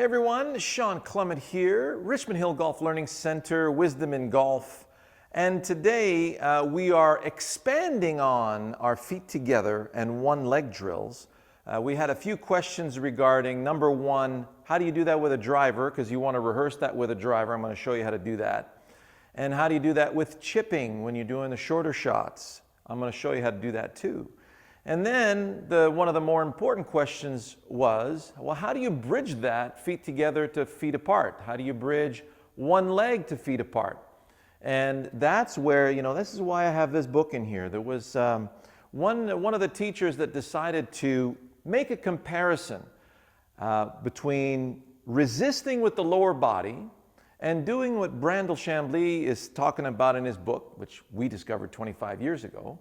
everyone, Shawn Clement here, Richmond Hill Golf Learning Center, Wisdom in Golf. And today we are expanding on our feet together and one leg drills. We had a few questions regarding, number one, how do you do that with a driver? Because you want to rehearse that with a driver. I'm going to show you how to do that. And how do you do that with chipping when you're doing the shorter shots? I'm going to show you how to do that too. And then one of the more important questions was, well, how do you bridge that feet together to feet apart? How do you bridge one leg to feet apart? And that's where, this is why I have this book in here. There was one of the teachers that decided to make a comparison between resisting with the lower body and doing what Brandel Chambly is talking about in his book, which we discovered 25 years ago,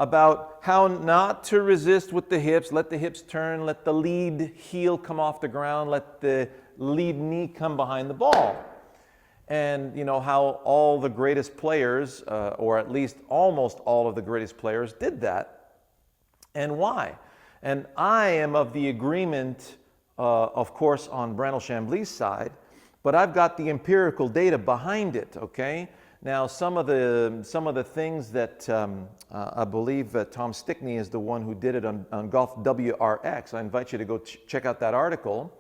about how not to resist with the hips, let the hips turn, let the lead heel come off the ground, let the lead knee come behind the ball. And how all the greatest players, or at least almost all of the greatest players did that, and why. And I am of the agreement, of course, on Brandel Chambly's side, but I've got the empirical data behind it, okay? Now, some of the things that I believe Tom Stickney is the one who did it on Golf WRX. I invite you to go check out that article.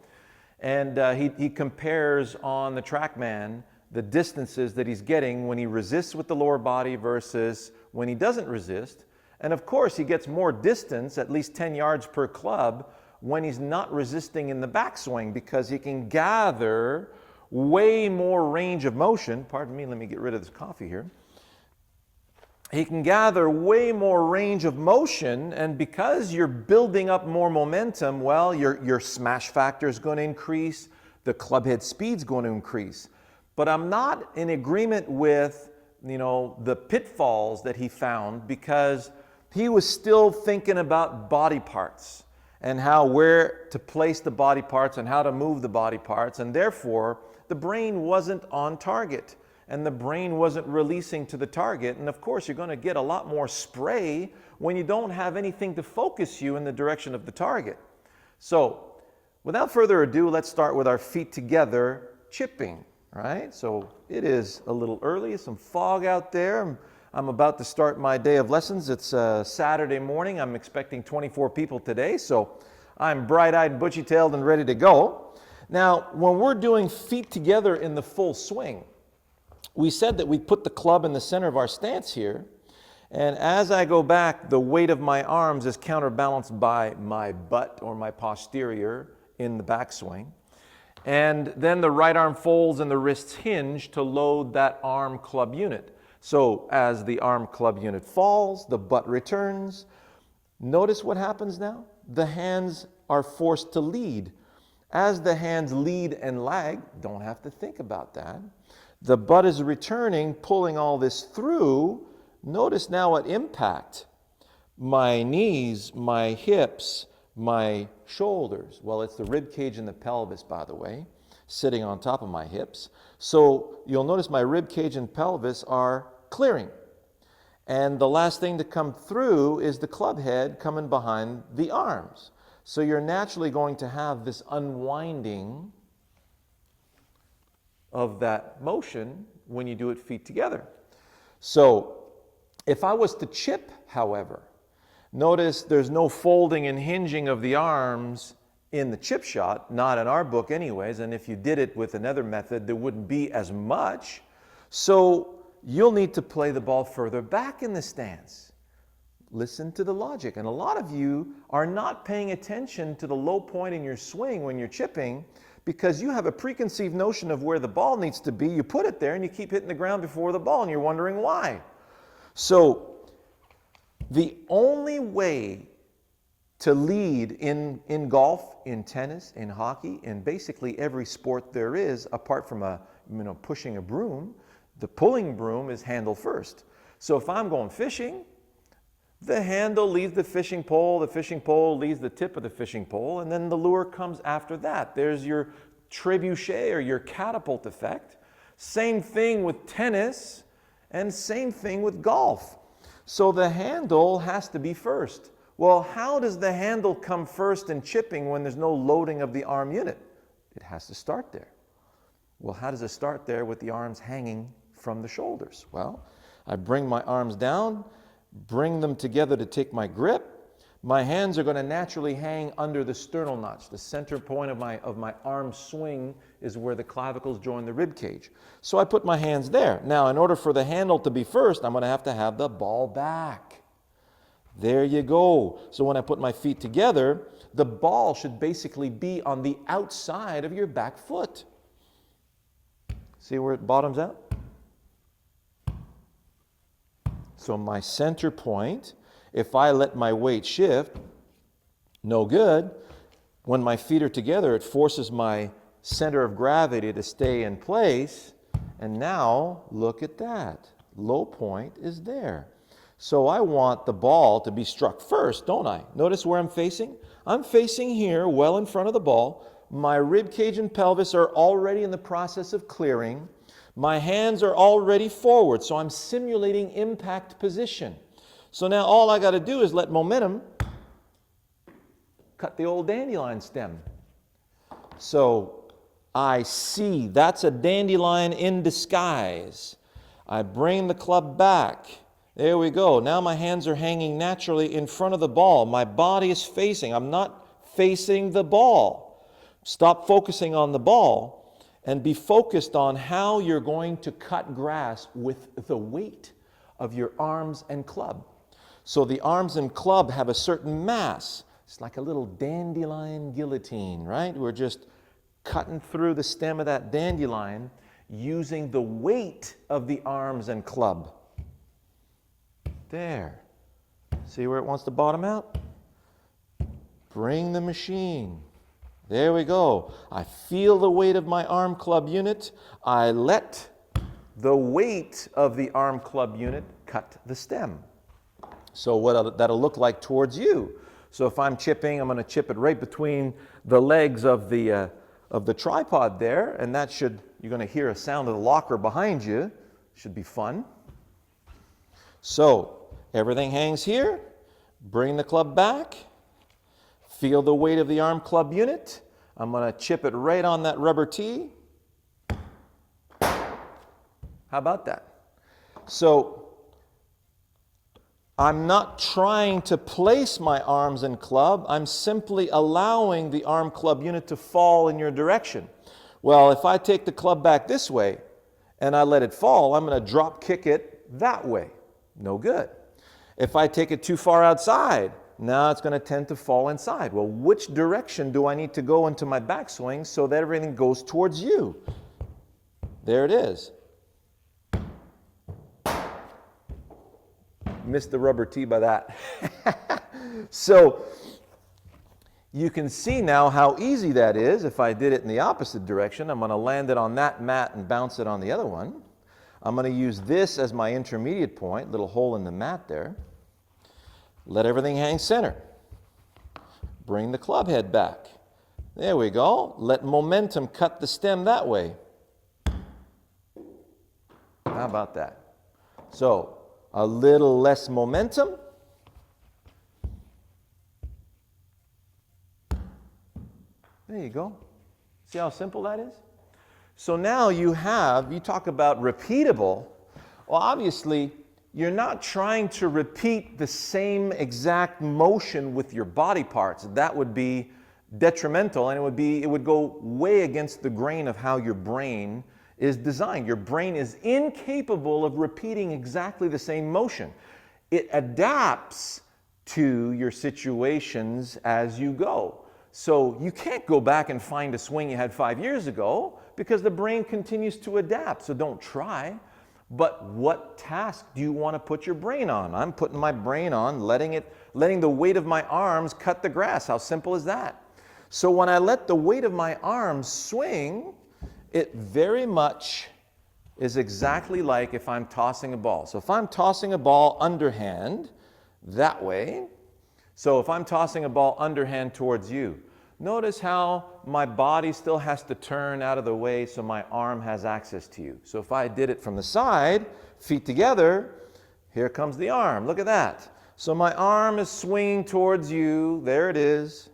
And he compares on the TrackMan the distances that he's getting when he resists with the lower body versus when he doesn't resist. And of course, he gets more distance, at least 10 yards per club, when he's not resisting in the backswing, because he can gather way more range of motion. Pardon me, let me get rid of this coffee here. He can gather way more range of motion, and because you're building up more momentum, well, your smash factor is going to increase, the club head speed's going to increase. But I'm not in agreement with, the pitfalls that he found, because he was still thinking about body parts and where to place the body parts and how to move the body parts, and therefore the brain wasn't on target and the brain wasn't releasing to the target. And of course, you're going to get a lot more spray when you don't have anything to focus you in the direction of the target. So without further ado, let's start with our feet together chipping, right? So it is a little early, some fog out there. I'm about to start my day of lessons. It's Saturday morning. I'm expecting 24 people today, so I'm bright-eyed, bushy-tailed, and ready to go. Now, when we're doing feet together in the full swing, we said that we put the club in the center of our stance here, and as I go back, the weight of my arms is counterbalanced by my butt or my posterior in the backswing. And then the right arm folds and the wrists hinge to load that arm club unit. So as the arm club unit falls, the butt returns. Notice what happens now? The hands are forced to lead. As the hands lead and lag, don't have to think about that. The butt is returning, pulling all this through. Notice now what impact. My knees, my hips, my shoulders. Well, it's the rib cage and the pelvis, by the way, sitting on top of my hips. So you'll notice my rib cage and pelvis are clearing. And the last thing to come through is the club head coming behind the arms. So you're naturally going to have this unwinding of that motion when you do it feet together. So if I was to chip, however, notice there's no folding and hinging of the arms in the chip shot, not in our book anyways, and if you did it with another method, there wouldn't be as much. So you'll need to play the ball further back in the stance. Listen to the logic. And a lot of you are not paying attention to the low point in your swing when you're chipping, because you have a preconceived notion of where the ball needs to be. You put it there and you keep hitting the ground before the ball and you're wondering why. So the only way to lead in golf, in tennis, in hockey, in basically every sport there is, apart from pushing a broom, the pulling broom is handle first. So if I'm going fishing, the handle leaves the fishing pole leaves the tip of the fishing pole, and then the lure comes after that. There's your trebuchet or your catapult effect. Same thing with tennis, and same thing with golf. So the handle has to be first. Well, how does the handle come first in chipping when there's no loading of the arm unit? It has to start there. Well, how does it start there with the arms hanging from the shoulders? Well, I bring my arms down, bring them together to take my grip. My hands are going to naturally hang under the sternal notch. The center point of my arm swing is where the clavicles join the rib cage. So I put my hands there. Now, in order for the handle to be first, I'm going to have the ball back. There you go. So when I put my feet together, the ball should basically be on the outside of your back foot. See where it bottoms out? So my center point, if I let my weight shift, no good. When my feet are together, it forces my center of gravity to stay in place. And now, look at that. Low point is there. So I want the ball to be struck first, don't I? Notice where I'm facing? I'm facing here, well in front of the ball. My rib cage and pelvis are already in the process of clearing. My hands are already forward, so I'm simulating impact position. So now all I got to do is let momentum cut the old dandelion stem. So I see that's a dandelion in disguise. I bring the club back. There we go. Now my hands are hanging naturally in front of the ball. My body is facing. I'm not facing the ball. Stop focusing on the ball and be focused on how you're going to cut grass with the weight of your arms and club. So the arms and club have a certain mass. It's like a little dandelion guillotine, right? We're just cutting through the stem of that dandelion using the weight of the arms and club. There. See where it wants to bottom out? Bring the machine. There we go. I feel the weight of my arm club unit. I let the weight of the arm club unit cut the stem. So what that'll look like towards you. So if I'm chipping, I'm going to chip it right between the legs of the tripod there, and that should, you're going to hear a sound of the locker behind you. Should be fun. So everything hangs here. Bring the club back. Feel the weight of the arm club unit. I'm going to chip it right on that rubber tee. How about that? So I'm not trying to place my arms and club. I'm simply allowing the arm club unit to fall in your direction. Well, if I take the club back this way and I let it fall, I'm going to drop kick it that way. No good. If I take it too far outside, now it's going to tend to fall inside. Well, which direction do I need to go into my backswing so that everything goes towards you? There it is. Missed the rubber tee by that. So you can see now how easy that is. If I did it in the opposite direction, I'm going to land it on that mat and bounce it on the other one. I'm going to use this as my intermediate point, little hole in the mat there. Let everything hang center. Bring the club head back. There we go. Let momentum cut the stem that way. How about that? So, a little less momentum. There you go. See how simple that is? So now you talk about repeatable. Well, obviously, you're not trying to repeat the same exact motion with your body parts. That would be detrimental, and it would go way against the grain of how your brain is designed. Your brain is incapable of repeating exactly the same motion. It adapts to your situations as you go. So you can't go back and find a swing you had 5 years ago because the brain continues to adapt. So don't try. But what task do you want to put your brain on? I'm putting my brain on letting the weight of my arms cut the grass. How simple is that? So when I let the weight of my arms swing, it very much is exactly like if I'm tossing a ball. So if I'm tossing a ball underhand that way, so if I'm tossing a ball underhand towards you, notice how my body still has to turn out of the way so my arm has access to you. So if I did it from the side, feet together, here comes the arm. Look at that. So my arm is swinging towards you. There it is.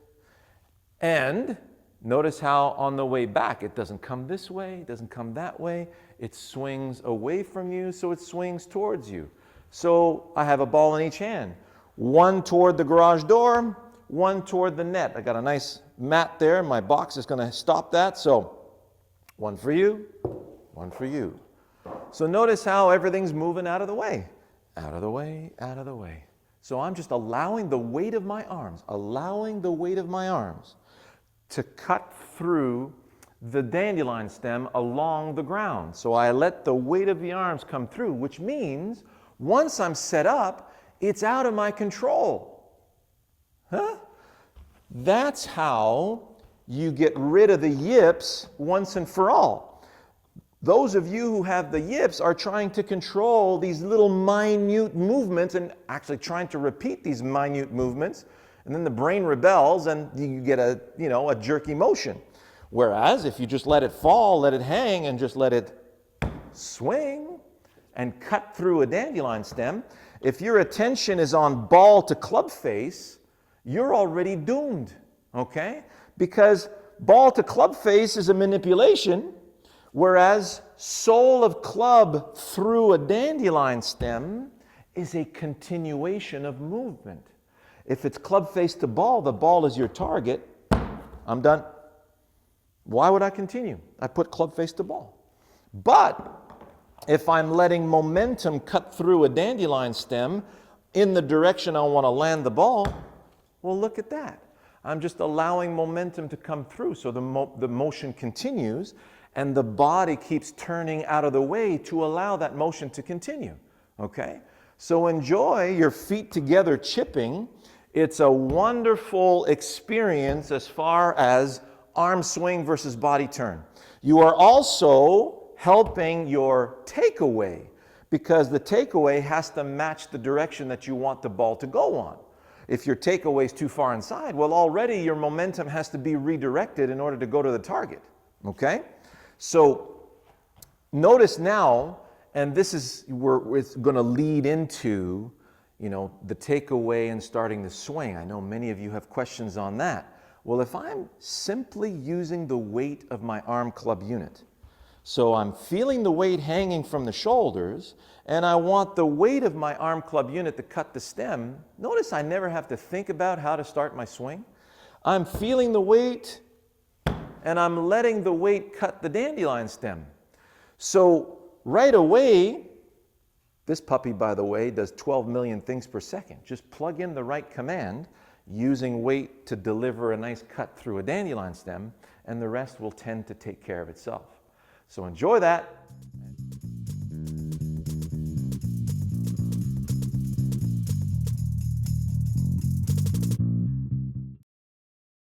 And Notice how on the way back, it doesn't come this way, it doesn't come that way. It swings away from you, so it swings towards you. So I have a ball in each hand. One toward the garage door, one toward the net. I got a nice mat there. My box is going to stop that. So one for you, one for you. So notice how everything's moving out of the way. Out of the way, out of the way. So I'm just allowing the weight of my arms, to cut through the dandelion stem along the ground. So I let the weight of the arms come through, which means once I'm set up, it's out of my control. Huh? That's how you get rid of the yips once and for all. Those of you who have the yips are trying to control these little minute movements and actually trying to repeat these minute movements, and then the brain rebels and you get a jerky motion. Whereas if you just let it fall, let it hang, and just let it swing and cut through a dandelion stem, if your attention is on ball to club face, you're already doomed, okay? Because ball to club face is a manipulation, whereas sole of club through a dandelion stem is a continuation of movement. If it's club face to ball, the ball is your target, I'm done. Why would I continue? I put club face to ball. But if I'm letting momentum cut through a dandelion stem in the direction I want to land the ball, well, look at that. I'm just allowing momentum to come through, so the motion continues, and the body keeps turning out of the way to allow that motion to continue, okay? So enjoy your feet together chipping. It's a wonderful experience as far as arm swing versus body turn. You are also helping your takeaway, because the takeaway has to match the direction that you want the ball to go on. If your takeaway is too far inside, well, already your momentum has to be redirected in order to go to the target, okay? So notice now, and this is where it's going to lead into, the takeaway and starting the swing. I know many of you have questions on that. Well, if I'm simply using the weight of my arm club unit, so I'm feeling the weight hanging from the shoulders, and I want the weight of my arm club unit to cut the stem, notice I never have to think about how to start my swing. I'm feeling the weight, and I'm letting the weight cut the dandelion stem. So right away, this puppy, by the way, does 12 million things per second. Just plug in the right command, using weight to deliver a nice cut through a dandelion stem, and the rest will tend to take care of itself. So enjoy that.